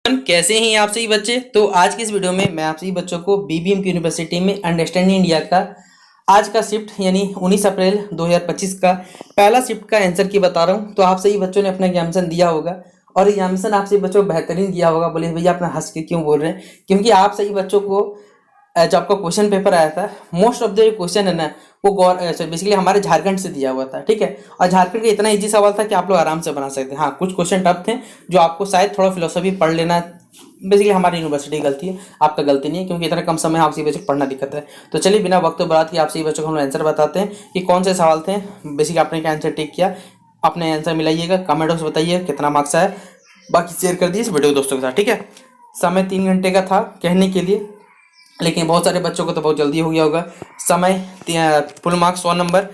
कैसे हैं आप सभी बच्चे। तो आज की इस वीडियो में मैं आप सभी बच्चों को बीबीएम की यूनिवर्सिटी में अंडरस्टैंडिंग इंडिया का आज का शिफ्ट यानी 19 अप्रैल 2025 का पहला शिफ्ट का आंसर की बता रहा हूं। तो आप सभी बच्चों ने अपना एग्जामिनेशन दिया होगा और एग्जामिनेशन आप सभी बच्चों को बेहतरीन दिया होगा। बोले भैया अपना हंस के क्यों बोल रहे हैं, क्योंकि आप सभी बच्चों को जो आपका क्वेश्चन पेपर आया था मोस्ट ऑफ द क्वेश्चन है ना वो बेसिकली हमारे झारखंड से दिया हुआ था, ठीक है। और झारखंड का इतना इजी सवाल था कि आप लोग आराम से बना सकते हैं। हाँ, कुछ क्वेश्चन टफ थे जो आपको शायद थोड़ा फिलोसफी पढ़ लेना, बेसिकली हमारी यूनिवर्सिटी की गलती है, आपका गलती नहीं है, क्योंकि इतना कम समय आप सभी बच्चों को पढ़ना दिक्कत है। तो चलिए बिना वक्त बर्बाद किए आप सभी बच्चों को हम आंसर बताते हैं कि कौन से सवाल थे। बेसिकली आपने क्या आंसर टिक किया, अपने आंसर मिलाइएगा, कमेंट बॉक्स बताइए कितना मार्क्स आया, बाकी शेयर कर दीजिए इस वीडियो को दोस्तों के साथ, ठीक है। समय 3 घंटे का था कहने के लिए, लेकिन बहुत सारे बच्चों को तो बहुत जल्दी हो गया होगा। समय फुल मार्क्स 100 नंबर।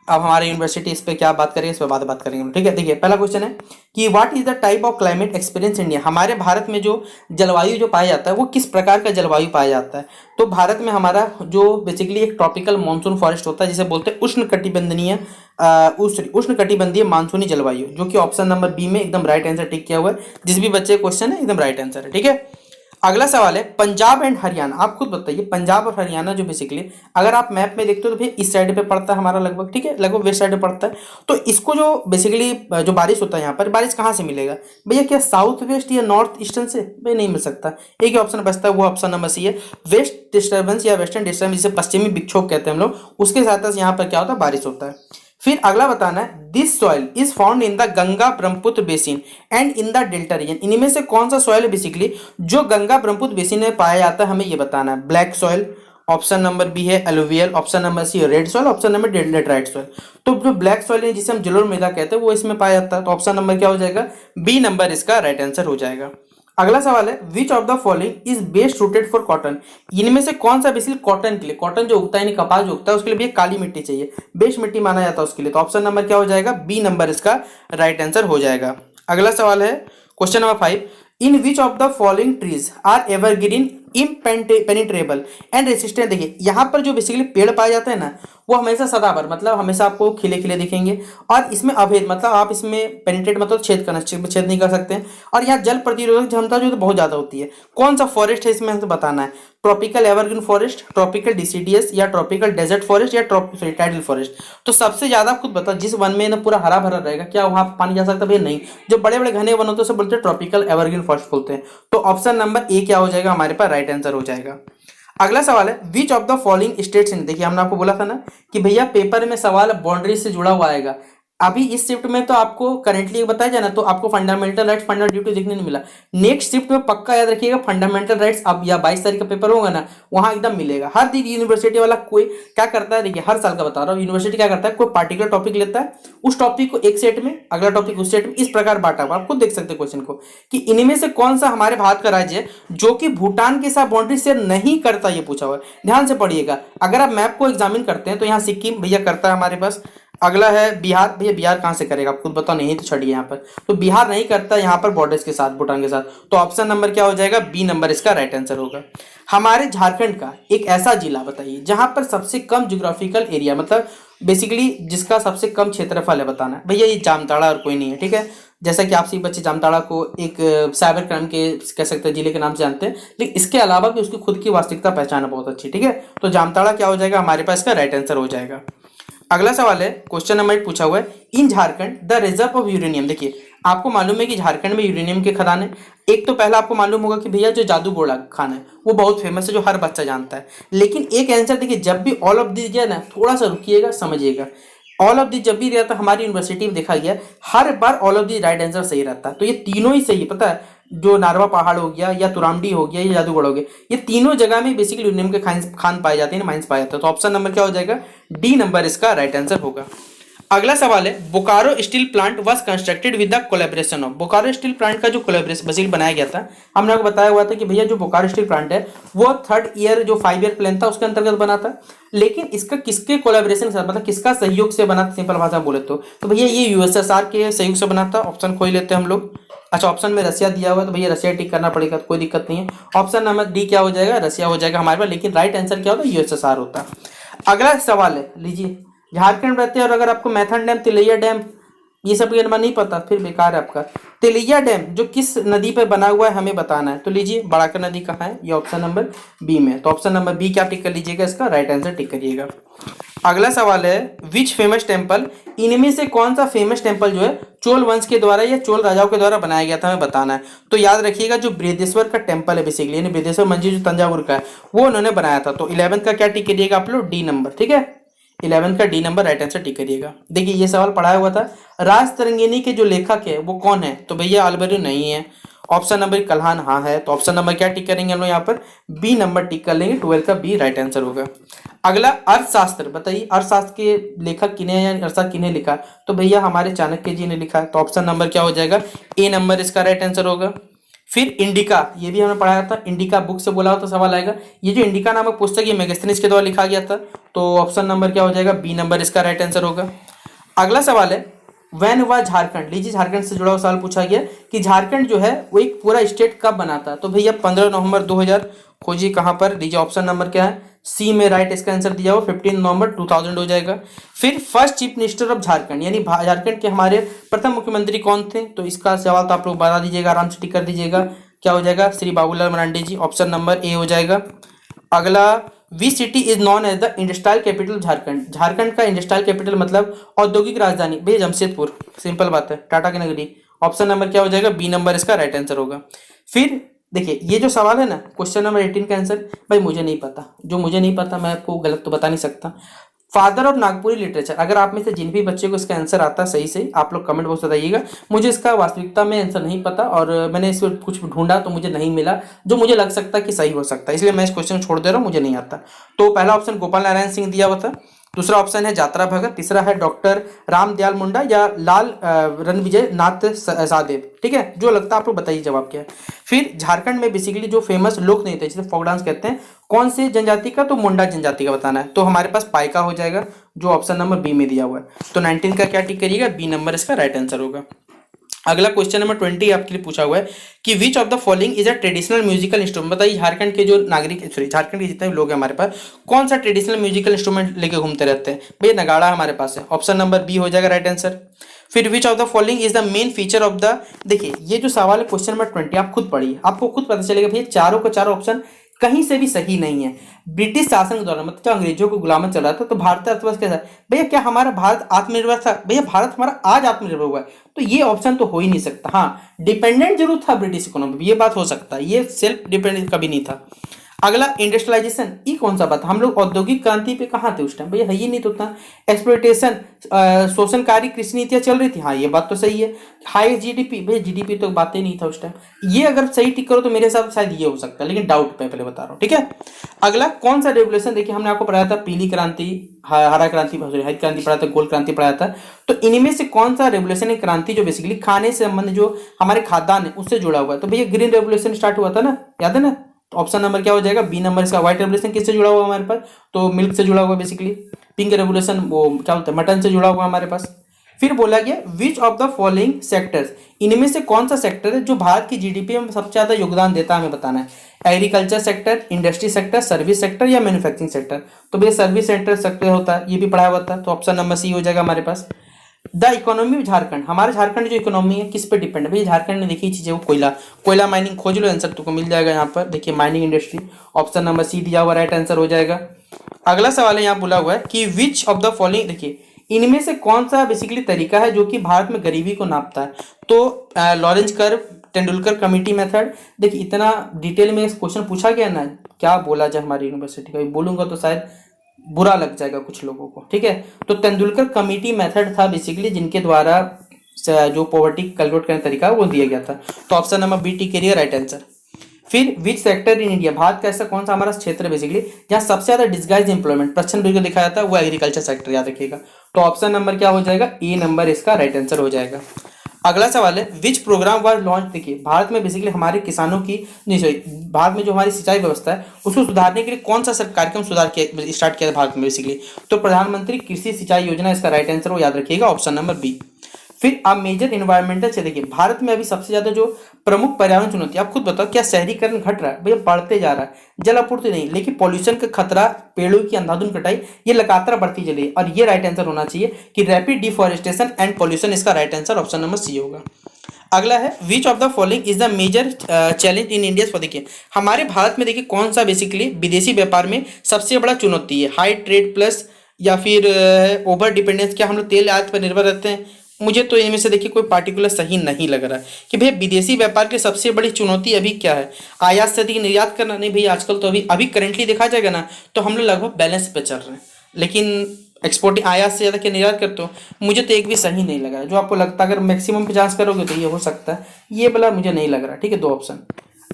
अब हमारी यूनिवर्सिटी इस पे क्या बात करेंगे, इस पे बात करेंगे, ठीक है। देखिए पहला क्वेश्चन है कि what is the type of climate experience India. हमारे भारत में जो जलवायु जो पाया जाता है वो किस प्रकार का जलवायु पाया जाता है। तो भारत में हमारा जो बेसिकली एक ट्रॉपिकल मानसून फॉरेस्ट होता है जिसे बोलते हैं उष्ण कटिबंधीय मानसूनी जलवायु, जो कि ऑप्शन नंबर बी में एकदम राइट आंसर टिक किया हुआ है। जिस भी बच्चे क्वेश्चन है एकदम राइट आंसर है, ठीक है। अगला सवाल है पंजाब एंड हरियाणा। आप खुद बताइए पंजाब और हरियाणा जो बेसिकली अगर आप मैप में देखते हो तो भैया इस साइड पे पड़ता है हमारा लगभग, ठीक है, लगभग वेस्ट साइड पे पड़ता है। तो इसको जो बेसिकली जो बारिश होता है यहाँ पर, बारिश कहाँ से मिलेगा भैया, क्या साउथ वेस्ट या नॉर्थ ईस्टर्न से भैया नहीं मिल सकता। एक ही ऑप्शन बचता है, वो ऑप्शन नंबर सी है, वेस्ट डिस्टर्बेंस या वेस्टर्न डिस्टर्बेंस जिसे पश्चिमी विक्षोभ कहते हैं हम लोग, उसके साथ यहाँ पर क्या होता है बारिश होता है। फिर अगला बताना है this soil is found in the Ganga Brahmaputra basin and in the delta region. इनमें से कौन सा सॉइल है बेसिकली जो गंगा ब्रह्मपुत्र बेसिन में पाया जाता है, हमें ये बताना है। Black soil, option number B है एलुवियल, ऑप्शन नंबर सी है red soil, option number D laterite soil. तो जो ब्लैक सॉइल है जिसे हम जलोढ़ मृदा कहते हैं वो इसमें पाया जाता है। तो ऑप्शन नंबर क्या हो जाएगा, बी नंबर इसका राइट आंसर हो जाएगा। अगला सवाल है which of the following is best suited for cotton. इनमें से कौन सा बेसिकली कॉटन के लिए, कॉटन जो उगता है यानी कपास जो उगता है उसके लिए भी काली मिट्टी चाहिए, बेस्ट मिट्टी माना जाता है उसके लिए। तो ऑप्शन नंबर क्या हो जाएगा, बी नंबर इसका राइट आंसर हो जाएगा। अगला सवाल है question number 5 in which of the following trees are evergreen impenetrable and resistant. देखिए यहाँ पर जो बेसिकली पेड़ पाए जाते हैं ना वो हमेशा सदाबहार मतलब हमेशा आपको खिले खिले दिखेंगे, और इसमें अभेद मतलब आप इसमें पेनिट्रेट मतलब छेद नहीं कर सकते हैं, और यहाँ जल प्रतिरोधक क्षमता जो तो बहुत ज्यादा होती है। कौन सा फॉरेस्ट है इसमें हमें बताना है, tropical evergreen forest, tropical deciduous या ट्रॉपिकल डेजर्ट फॉरेस्ट या टाइडल फॉरेस्ट। तो सबसे ज्यादा खुद बताओ जिस वन में ना पूरा हरा भरा रहेगा क्या वहां पानी जा सकता है, नहीं। जो बड़े बड़े घने वन होते हैं उसे बोलते हैं ट्रॉपिकल एवरग्रीन फॉरेस्ट बोलते हैं। तो ऑप्शन नंबर ए क्या हो जाएगा हमारे पास राइट आंसर हो जाएगा। अगला सवाल है which of the following states in. देखिए हमने आपको बोला था ना कि भैया पेपर में सवाल बाउंड्री से जुड़ा हुआ आएगा। अभी इस शिफ्ट में तो आपको करंटली बताया जाए ना तो आपको फंडामेंटल राइट्स फंडामेंटल ड्यूटी देखने नहीं मिला। नेक्स्ट शिफ्ट में पक्का याद रखिएगा फंडामेंटल राइट्स अब या 22 तारीख का पेपर होगा ना वहां एकदम मिलेगा। हर दिन यूनिवर्सिटी वाला कोई क्या करता है, देखिए हर साल का बता रहा हूँ, यूनिवर्सिटी क्या करता है कोई पार्टिकुलर टॉपिक लेता है, उस टॉपिक को एक सेट में अगला टॉपिक उस सेट में इस प्रकार बांटा हुआ। आप खुद देख सकते हैं क्वेश्चन को कि इनमें से कौन सा हमारे भारत का राज्य है जो कि भूटान के साथ बाउंड्री शेयर नहीं करता, ये पूछा हुआ है। ध्यान से पढ़िएगा, अगर आप मैप को एग्जामिन करते हैं तो यहाँ सिक्किम भैया करता है हमारे पास। अगला है बिहार, भैया बिहार कहां से करेगा आप खुद बताओ, नहीं तो छड़िए यहाँ पर। तो बिहार नहीं करता यहाँ पर बॉर्डर्स के साथ भूटान के साथ। तो ऑप्शन नंबर क्या हो जाएगा, बी नंबर इसका राइट आंसर होगा। हमारे झारखंड का एक ऐसा जिला बताइए जहां पर सबसे कम ज्योग्राफिकल एरिया मतलब बेसिकली जिसका सबसे कम क्षेत्रफल है बताना है। भैया ये जामताड़ा और कोई नहीं है, ठीक है। जैसा कि आप सभी बच्चे जामताड़ा को एक साइबर क्राइम के कह सकते हैं जिले के नाम से जानते हैं, लेकिन इसके अलावा भी उसकी खुद की वास्तविकता पहचान है बहुत अच्छी, ठीक है। तो जामताड़ा क्या हो जाएगा हमारे पास, इसका राइट आंसर हो जाएगा। अगला सवाल है क्वेश्चन नंबर 8 पूछा हुआ है in Jharkhand the reserve of uranium. देखिए आपको मालूम है कि झारखंड में यूरेनियम के खदान है। एक तो पहला आपको मालूम होगा कि भैया जो जादूगोड़ा खान है वो बहुत फेमस है जो हर बच्चा जानता है, लेकिन एक आंसर देखिए जब भी ऑल ऑफ दिस गया ना थोड़ा सा रुकिएगा समझिएगा। ऑल ऑफ दिस जब भी रहता हमारी यूनिवर्सिटी में देखा गया हर बार all of the right answer सही रहता है। तो ये तीनों ही सही है, पता है जो नारवा पहाड़ हो गया या तुरामडी हो गया या जादूगढ़ हो गया, ये तीनों जगह में बेसिकली यूरेनियम के खान पाए जाते हैं, माइंस पाए जाते हैं। तो ऑप्शन नंबर क्या हो जाएगा, डी नंबर इसका राइट आंसर होगा। अगला सवाल है Bokaro steel plant was constructed with the collaboration of. Bokaro steel plant का जो कोलैबोरेशन बेसिकली बनाया गया था हमने आपको बताया हुआ था कि भैया जो बोकारो स्टील प्लांट है वो 3rd ईयर जो 5 ईयर प्लान था उसके अंतर्गत बना था, लेकिन इसका किसके कोलैबोरेशन से मतलब किसका सहयोग से बना था, सिंपल भाषा में बोले तो भैया ये यूएसएसआर के सहयोग से बना था। ऑप्शन खोल लेते हैं हम लोग। अच्छा ऑप्शन में रसिया दिया हुआ है तो भैया रसिया टिक करना पड़ेगा, कोई दिक्कत नहीं है। ऑप्शन नंबर डी क्या हो जाएगा, रसिया हो जाएगा हमारे पास, लेकिन राइट आंसर क्या होता है यूएसएसआर होता है। अगला सवाल है लीजिए झारखंड रहते हैं और अगर आपको मैथन डैम तिलैया डैम ये सब अगर नहीं पता फिर बेकार है आपका। तेलिया डैम जो किस नदी पर बना हुआ है हमें बताना है। तो लीजिए बड़ाकर नदी कहाँ है, ये ऑप्शन नंबर बी में। तो ऑप्शन नंबर बी क्या टिक कर लीजिएगा, इसका राइट आंसर टिक करिएगा। अगला सवाल है विच फेमस टेम्पल, इनमें से कौन सा फेमस टेम्पल जो है चोल वंश के द्वारा या चोल राजाओं के द्वारा बनाया गया था हमें बताना है। तो याद रखिएगा जो बृहदेश्वर का टेम्पल है बेसिकली, यानी बृहदेश्वर मंदिर जो तंजावुर का है वो उन्होंने बनाया था। तो 11th का क्या टिक करिएगा आप लोग, डी नंबर। ठीक है, 11th का D number right answer tick करिएगा। देखिए ये सवाल पढ़ाया हुआ था, राज तरंगिणी के जो लेखक है वो कौन है, तो भैया अलबेरू नहीं है। ऑप्शन नंबर कल्हान हाँ है, तो ऑप्शन नंबर क्या टिक करेंगे हम लोग यहाँ पर, बी नंबर टिक कर लेंगे। 12 का बी राइट आंसर होगा। अगला अर्थशास्त्र, बताइए अर्थशास्त्र के लेखक किन्हें या अर्थशास्त्र किन्हें लिखा, तो भैया हमारे चाणक्य जी ने लिखा है। तो ऑप्शन नंबर क्या हो जाएगा, ए नंबर इसका राइट आंसर होगा। फिर इंडिका, ये भी हमने पढ़ाया था, इंडिका बुक से बोला हो तो सवाल आएगा। ये जो इंडिका नामक पुस्तक ये मेगास्थनीज के द्वारा लिखा गया था। तो ऑप्शन नंबर क्या हो जाएगा, बी नंबर इसका राइट आंसर होगा। अगला सवाल है वैन हुआ झारखंड, लीजिए झारखंड से जुड़ा हुआ सवाल पूछा गया कि झारखंड जो है वो एक पूरा स्टेट कब बना था। तो भैया 15 नवंबर 2000, खोजिए कहाँ पर, लीजिए ऑप्शन नंबर क्या है, सी में राइट इसका आंसर दिया हुआ 15 नवंबर 2000 हो जाएगा। फिर first chief minister of Jharkhand, यानी झारखंड के हमारे प्रथम मुख्यमंत्री कौन थे, तो इसका सवाल तो आप लोग बता दीजिएगा, आराम से टिक कर दीजिएगा। क्या हो जाएगा, Shri Babulal Marandi ji, option number A हो जाएगा। अगला which city is known as the industrial capital Jharkhand, Jharkhand का इंडस्ट्रियल कैपिटल मतलब औद्योगिक राजधानी भैया जमशेदपुर, सिंपल बात है, टाटा की नगरी। ऑप्शन नंबर क्या हो जाएगा, बी नंबर इसका राइट आंसर होगा। फिर देखिए ये जो सवाल है ना क्वेश्चन नंबर 18 का आंसर, भाई मुझे नहीं पता, जो मुझे नहीं पता मैं आपको गलत तो बता नहीं सकता। फादर ऑफ नागपुरी लिटरेचर, अगर आप में से जिन भी बच्चे को इसका आंसर आता है सही से आप लोग कमेंट बॉक्स बताइएगा। मुझे इसका वास्तविकता में आंसर नहीं पता और मैंने इस पर कुछ ढूंढा तो मुझे नहीं मिला जो मुझे लग सकता है कि सही हो सकता है, इसलिए मैं इस क्वेश्चन छोड़ दे रहा हूँ, मुझे नहीं आता। तो पहला ऑप्शन गोपाल नारायण सिंह दिया हुआ था, दूसरा ऑप्शन है जात्रा भगत, तीसरा है डॉक्टर रामदयाल मुंडा या लाल रणविजय नाथ सादेव। ठीक है, जो लगता है आप लोग बताइए जवाब क्या है। फिर झारखंड में बेसिकली जो फेमस लोक नृत्य है जिसे फोक डांस कहते हैं कौन से जनजाति का, तो मुंडा जनजाति का बताना है। तो हमारे पास पाइका हो जाएगा जो ऑप्शन नंबर बी में दिया हुआ है। तो 19 का क्या टिक करिएगा, बी नंबर इसका राइट आंसर होगा। अगला क्वेश्चन नंबर 20 आपके लिए पूछा हुआ है कि विच of the following is a traditional musical instrument, बताइए झारखंड के जो नागरिक सॉरी झारखंड के जितने भी लोग हैं हमारे पास कौन सा ट्रेडिशनल म्यूजिकल इंस्ट्रूमेंट लेके घूमते रहते हैं, भैया नगाड़ा हमारे पास है, ऑप्शन नंबर बी हो जाएगा राइट आंसर। फिर विच of the following is the main feature of the, देखिए ये जो सवाल है क्वेश्चन नंबर 20 आप खुद पढ़िए, आपको खुद पता चलेगा भैया चारों का चारों ऑप्शन कहीं से भी सही नहीं है। ब्रिटिश शासन के दौरान मतलब जब अंग्रेजों को गुलामत चला था तो भारतीय अर्थव्यवस्था कैसा, भैया क्या हमारा भारत आत्मनिर्भर था, भैया भारत हमारा आज आत्मनिर्भर हुआ है, तो ये ऑप्शन तो हो ही नहीं सकता। हाँ डिपेंडेंट जरूर था ब्रिटिश इकोनॉमी, ये बात हो सकता है, ये सेल्फ डिपेंडेंट कभी नहीं था। अगला इंडस्ट्रियलाइजेशन, ये कौन सा बात, हम लोग औद्योगिक क्रांति पे कहाँ थे उस टाइम, भैया है ही नहीं तो था। एक्सप्लोइटेशन शोषणकारी कृषि नीतियाँ चल रही थी, हाँ ये बात तो सही है। हाई जीडीपी, भैया जीडीपी तो बात ही नहीं था उस टाइम। ये अगर सही टिक करो तो मेरे हिसाब से शायद ये हो सकता है, लेकिन डाउट पे पहले बता रहा हूँ। ठीक है, अगला कौन सा रेवोल्यूशन, देखिए हमने आपको पढ़ाया था पीली क्रांति, हरा क्रांति, हरित क्रांति पढ़ाया था, गोल्ड क्रांति पढ़ाया था। तो इनमें से कौन सा रेवोल्यूशन है क्रांति जो बेसिकली खाने से संबंधित जो हमारे खाद्यान्न है उससे जुड़ा हुआ है, तो भैया ग्रीन रेवोल्यूशन स्टार्ट हुआ था ना, याद है ना। तो ऑप्शन नंबर क्या हो जाएगा, बी नंबर इसका। व्हाइट रेवोल्यूशन किससे जुड़ा हुआ हमारे पास, तो मिल्क से जुड़ा हुआ बेसिकली। पिंक रेवोल्यूशन वो क्या बोलते हैं, मटन से जुड़ा हुआ हमारे पास। फिर बोला गया विच ऑफ द फॉलोइंग सेक्टर्स, इनमें से कौन सा सेक्टर है जो भारत की जीडीपी में सबसे ज्यादा योगदान देता है हमें बताना है। Agriculture sector, industry sector, service sector या मैन्युफैक्चरिंग सेक्टर, तो भैया सर्विस सेक्टर होता है, ये भी पढ़ा हुआ था। तो ऑप्शन नंबर सी हो जाएगा हमारे पास। द इकोनॉमी ऑफ झारखंड, हमारे झारखंड जो इकोनॉमी है किस पे डिपेंड है, भैया झारखंड में देखिए चीजें वो कोयला माइनिंग, खोज लो आंसर तुमको मिल जाएगा यहाँ पर। देखिए mining industry, option number C दिया हुआ राइट आंसर हो जाएगा। अगला सवाल है यहाँ बोला हुआ है कि विच ऑफ द फॉलोइंग, देखिए इनमें से कौन सा बेसिकली तरीका है जो कि भारत में गरीबी को नापता है, तो Lorentz curve, Tendulkar committee method. देखिए इतना डिटेल में क्वेश्चन पूछा गया ना, क्या बोला जाए हमारी यूनिवर्सिटी का, बोलूंगा तो शायद बुरा लग जाएगा कुछ लोगों को। ठीक है, तो तेंदुलकर कमेटी मेथड था बेसिकली जिनके द्वारा जो पॉवर्टी कैलकुलेट करने का तरीका वो दिया गया था। तो ऑप्शन नंबर बी टिक करिए राइट आंसर। फिर which sector in India, Bharat का ऐसा कौन सा हमारा क्षेत्र है बेसिकली जहाँ सबसे ज्यादा डिस्गाइज इंप्लॉयमेंट प्रश्न को दिखाया जाता है, वो एग्रीकल्चर सेक्टर, याद रखिएगा। तो ऑप्शन नंबर क्या हो जाएगा, ए नंबर इसका राइट आंसर हो जाएगा। अगला सवाल है विच प्रोग्राम वाज लॉन्च, देखिए भारत में बेसिकली हमारे किसानों की नहीं सॉरी भारत में जो हमारी सिंचाई व्यवस्था है उसको सुधारने के लिए कौन सा कार्यक्रम स्टार्ट किया था भारत में बेसिकली, तो प्रधानमंत्री कृषि सिंचाई योजना इसका राइट आंसर हो, याद रखिएगा ऑप्शन नंबर बी। फिर अब मेजर इन्वायरमेंटल से, देखिए भारत में अभी सबसे ज्यादा जो प्रमुख पर्यावरण चुनौती, आप खुद बताओ, क्या शहरीकरण घट रहा है? भैया बढ़ते जा रहा है। जल आपूर्ति नहीं, लेकिन पॉल्यूशन का खतरा, पेड़ों की अंधाधुंध कटाई, ये लगातार बढ़ती चली है। और ये राइट आंसर होना चाहिए कि रैपिड डिफॉरेस्टेशन एंड पॉल्यूशन, इसका right answer option number C होगा। अगला है which of the following is the major challenge in India for, देखिए हमारे भारत में देखिए कौन सा बेसिकली विदेशी व्यापार में सबसे बड़ा चुनौती है? हाई ट्रेड प्लस या फिर ओवर डिपेंडेंस, क्या हम लोग तेल आयात पर निर्भर रहते हैं? मुझे तो इनमें से देखिए कोई पार्टिकुलर सही नहीं लग रहा है कि भैया विदेशी व्यापार की सबसे बड़ी चुनौती अभी क्या है? आयात से अधिक निर्यात करना? नहीं भैया, आजकल तो अभी करेंटली देखा जाएगा ना तो हम लोग लगभग बैलेंस पे चल रहे हैं, लेकिन एक्सपोर्टिंग आयात से ज़्यादा क्या निर्यात करते हो? मुझे तो एक भी सही नहीं लग रहा है। जो आपको लगता है अगर मैक्सिमम 50 करोगे तो ये हो सकता है, ये वाला मुझे नहीं लग रहा। ठीक है, 2 ऑप्शन।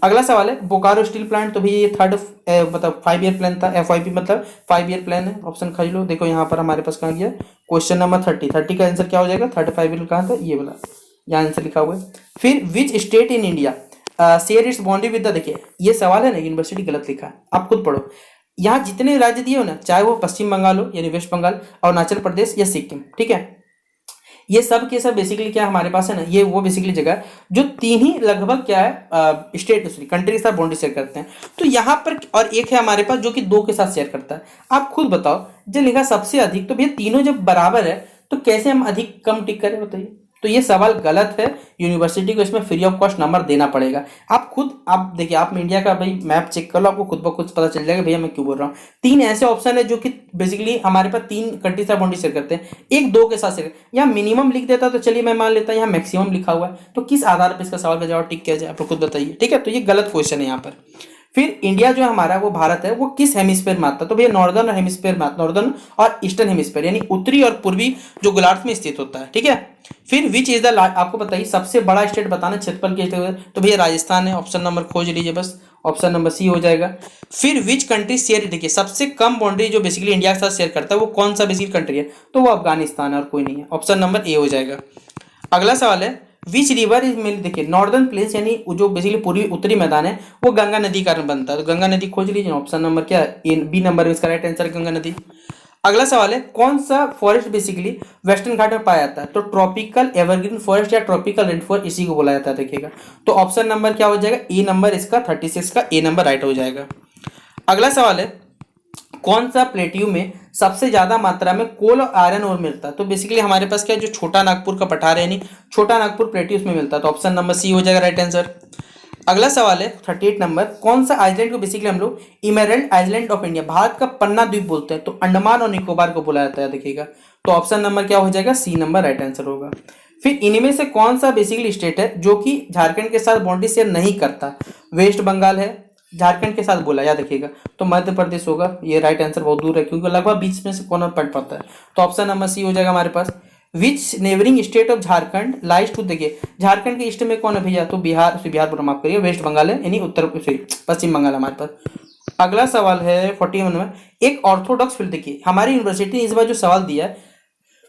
अगला सवाल है बोकारो स्टील प्लांट, तो भैया ये थर्ड मतलब 5 ईयर प्लान था, FYP मतलब 5 ईयर प्लान है। ऑप्शन खरीद लो, देखो यहाँ पर हमारे पास कहाँ गया क्वेश्चन नंबर 30 का आंसर क्या हो जाएगा? थर्ड 5 ईयर कहाँ था? ये वाला यहाँ आंसर लिखा हुआ है। फिर which state in India share its boundary with the, देखिए ये सवाल है ना, यूनिवर्सिटी गलत लिखा है, आप खुद पढ़ो। यहाँ जितने राज्य दिए हो ना, चाहे वो पश्चिम बंगाल हो यानी वेस्ट बंगाल, अरुणाचल प्रदेश या सिक्किम, ठीक है, ये सब के सब बेसिकली क्या हमारे पास है ना, ये वो बेसिकली जगह है जो 3 ही लगभग क्या है स्टेट कंट्री के साथ बाउंड्री शेयर करते हैं। तो यहाँ पर और एक है हमारे पास जो कि 2 के साथ शेयर करता है। आप खुद बताओ, जो लिखा सबसे अधिक, तो भैया तीनों जब बराबर है तो कैसे हम अधिक कम टिक करें बताइए? तो ये सवाल गलत है, यूनिवर्सिटी को इसमें फ्री ऑफ कॉस्ट नंबर देना पड़ेगा। आप देखिए, आप इंडिया का भाई मैप चेक कर लो, आपको खुद ब खुद पता चल जाएगा भैया मैं क्यों बोल रहा हूँ। 3 ऐसे ऑप्शन है जो कि बेसिकली हमारे पास 3 कंट्री से बाउंड्री शेयर करते हैं, एक 2 के साथ शेयर। यहाँ मिनिमम लिख देता तो चलिए मैं मान लेता, यहाँ मैक्सिमम लिखा हुआ है, तो किस आधार पर इसका सवाल का जवाब टिक किया जाए? आप खुद बताइए। ठीक है, तो ये गलत क्वेश्चन है यहाँ पर। फिर इंडिया जो हमारा वो भारत है वो किस हेमिस्फीयर में आता है? तो भैया नॉर्दर्न हेमिस्फीयर में, नॉर्दर्न और ईस्टर्न हेमिस्फीयर यानी उत्तरी और पूर्वी जो गोलार्ध में स्थित होता है। ठीक है, फिर विच इज द, आपको बताइए सबसे बड़ा स्टेट बताना क्षेत्रफल के स्टेट, तो भैया राजस्थान है। ऑप्शन नंबर खोज लीजिए, बस ऑप्शन नंबर सी हो जाएगा। फिर विच कंट्री शेयर, देखिए सबसे कम बाउंड्री जो बेसिकली इंडिया के साथ शेयर करता है वो कौन सा बेसिकली कंट्री है? तो वो अफगानिस्तान है और कोई नहीं है। ऑप्शन नंबर ए हो जाएगा। अगला सवाल है विच रिवर इज मेन, देखिए नॉर्दर्न प्लेस यानी जो बेसिकली पूर्वी उत्तरी मैदान है वो गंगा नदी कारण बनता है, तो गंगा नदी खोज लीजिए। ऑप्शन नंबर क्या है? बी नंबर इसका राइट आंसर है गंगा नदी। अगला सवाल है कौन सा फॉरेस्ट बेसिकली वेस्टर्न घाट में पाया जाता है? तो ट्रॉपिकल एवरग्रीन फॉरेस्ट या ट्रॉपिकल रेन फॉरेस्ट, इसी को बोला जाता है, देखिएगा। तो ऑप्शन नंबर क्या हो जाएगा? ए नंबर इसका 36 का ए नंबर राइट हो जाएगा। अगला सवाल है कौन सा प्लेट्यू में सबसे ज्यादा मात्रा में कोल और आयरन ओर मिलता है? तो बेसिकली हमारे पास क्या है, जो छोटा नागपुर का पठार है यानी छोटा नागपुर प्लेट्यू उसमें मिलता है, तो ऑप्शन नंबर सी हो जाएगा राइट आंसर। अगला सवाल है 38 नंबर, कौन सा आइलैंड को बेसिकली हम लोग emerald island of India, Bharat का पन्ना द्वीप बोलते हैं? तो अंडमान और निकोबार को बोला जाता है, देखिएगा। तो ऑप्शन नंबर क्या हो जाएगा? सी नंबर राइट आंसर होगा। फिर इनमें से कौन सा बेसिकली स्टेट है जो कि झारखंड के साथ बाउंड्री शेयर नहीं करता? वेस्ट बंगाल है, झारखंड के साथ बोला, याद रखिएगा। तो मध्य प्रदेश होगा, ये राइट आंसर बहुत दूर है क्योंकि लगभग बीच में से कॉर्नर पॉइंट पड़ता है, तो ऑप्शन नंबर सी हो जाएगा हमारे पास। Which neighbouring state of Jharkhand lies to, देखिए झारखंड के ईस्ट में कौन है भैया? तो बिहार माफ करिए, वेस्ट बंगाल है यानी पश्चिम बंगाल हमारे पास। अगला सवाल है 41 में, एक ऑर्थोडॉक्स फील्ड, देखिए हमारी यूनिवर्सिटी ने इस बार जो सवाल दिया है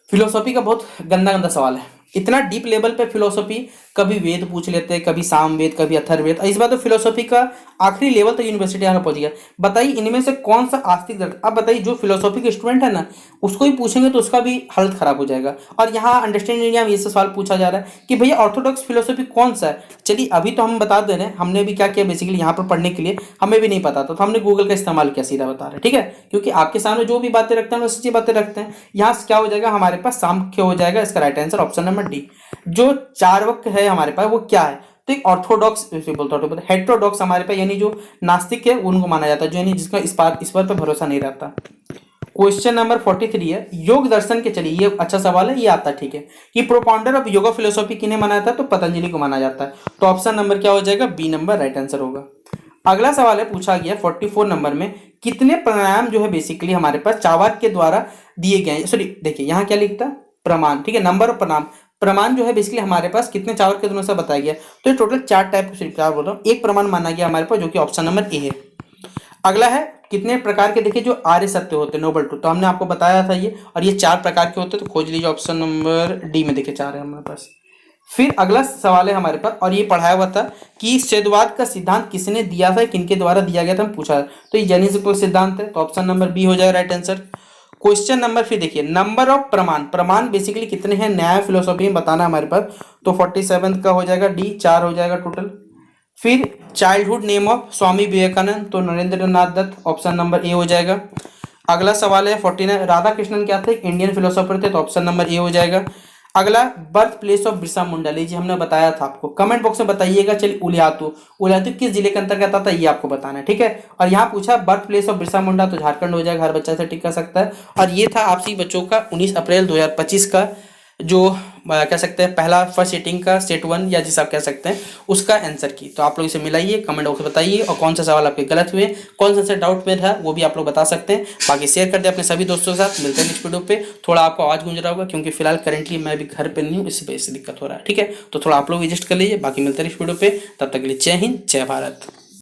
फिलोसॉफी का, बहुत गंदा गंदा सवाल है, इतना डीप लेवल पे फिलोसॉफी, कभी वेद पूछ लेते हैं, कभी सामवेद, कभी अथर्ववेद, इस बार तो फिलोसॉफी का आखिरी लेवल तक यूनिवर्सिटी आकर पहुंच गया। बताइए इनमें से कौन सा आस्तिक दर्शन, अब बताइए जो फिलोसॉफी के स्टूडेंट है ना उसको ही पूछेंगे तो उसका भी हालत खराब हो जाएगा। और यहाँ अंडरस्टैंडिंग इंडिया में ये सवाल पूछा जा रहा है कि भैया ऑर्थोडॉक्स फिलोसॉफी कौन सा है? चलिए अभी तो हम बता दे रहे हैं, हमने भी क्या किया बेसिकली यहाँ पर पढ़ने के लिए हमें भी नहीं पता था, तो हमने गूगल का इस्तेमाल किया, सीधा बता रहे हैं, ठीक है, क्योंकि आपके सामने जो भी बातें रखते हैं वो सच्ची बातें रखते हैं। यहाँ क्या हो जाएगा हमारे पास? सांख्य हो जाएगा, इसका right answer option number D. जो चार्वाक है हमारे पास वो क्या है? तो एक ऑर्थोडॉक्स बोलता है, हेटेरोडॉक्स हमारे पास यानी जो नास्तिक है उनको माना जाता है, जो यानी जिसका इस पर भरोसा नहीं रहता। क्वेश्चन नंबर 43 है योग दर्शन के, चलिए ये अच्छा सवाल है, ये आता है, ठीक है, कि प्रोपाउंडर ऑफ योगा फिलोसॉफी किन्हें माना जाता है? तो पतंजलि को माना जाता है, तो ऑप्शन नंबर क्या हो जाएगा? बी नंबर राइट आंसर होगा। अगला सवाल है पूछा गया 44 नंबर में, कितने प्राणायाम जो है बेसिकली हमारे पास चार्वाक के द्वारा दिए गए हैं? सॉरी देखिए यहाँ क्या लिखता है? प्रमाण, ठीक है, नंबर ऑफ प्रमाण जो है बेसिकली हमारे पास कितने चार्वाक के द्वारा बताया गया, तो ये टोटल 4 टाइप के चार बोल रहा हूँ, एक प्रमाण माना गया हमारे पास जो कि ऑप्शन नंबर ए है। अगला है कितने प्रकार के, देखिए जो आर्य सत्य होते हैं नोबल ट्रूथ, तो हमने आपको बताया था ये, और ये 4 प्रकार के होते हैं, तो खोज लीजिए ऑप्शन नंबर डी में, देखिए 4 है हमारे पास। फिर अगला सवाल है हमारे पास, और ये पढ़ाया हुआ था कि सद्वाद का सिद्धांत किसने दिया था, किनके द्वारा दिया गया था, हम पूछा, तो ये जैनिज्म का सिद्धांत है, तो ऑप्शन नंबर बी हो जाएगा राइट आंसर। क्वेश्चन नंबर फिर देखिए, नंबर ऑफ प्रमाण, प्रमाण बेसिकली कितने हैं न्याय फिलोसॉफी में बताना हमारे पास, तो 47 का हो जाएगा डी, 4 हो जाएगा टोटल। फिर childhood name of Swami Vivekananda, तो Narendranath Datta, option number A हो जाएगा। अगला सवाल है 49, राधा कृष्णन क्या थे, इंडियन फिलोसोफर थे, तो ऑप्शन नंबर ए हो जाएगा। अगला birth place of Birsa Munda, लीजिए हमने बताया था आपको, कमेंट बॉक्स में बताइएगा। चलिए उलियातू, उलियातू किस जिले के अंतर्गत आता है ये आपको बताना है, ठीक है। और यहाँ पूछा birth place of Birsa Munda, तो झारखंड हो जाएगा, हर बच्चा से टिक कर सकता है। और ये था आपसी बच्चों का 19 अप्रैल 2025 का जो कह सकते हैं पहला फर्स्ट सीटिंग का सेट 1 या जिसे आप कह सकते हैं उसका आंसर की। तो आप लोग इसे मिलाइए, कमेंट बॉक्स में बताइए, और कौन सा सवाल आपके गलत हुए, कौन सा डाउट में था वो भी आप लोग बता सकते हैं। बाकी शेयर कर दे अपने सभी दोस्तों के साथ। मिलते हैं नेक्स्ट वीडियो पे। थोड़ा आपको आवाज गूंज रहा होगा क्योंकि फिलहाल करेंटली मैं भी घर पे नहीं हूँ, इस वजह से दिक्कत हो रहा है, ठीक है। तो थोड़ा आप लोग एडजस्ट कर लीजिए। बाकी मिलते हैं नेक्स्ट वीडियो पे, तब तक के लिए जय हिंद, जय भारत।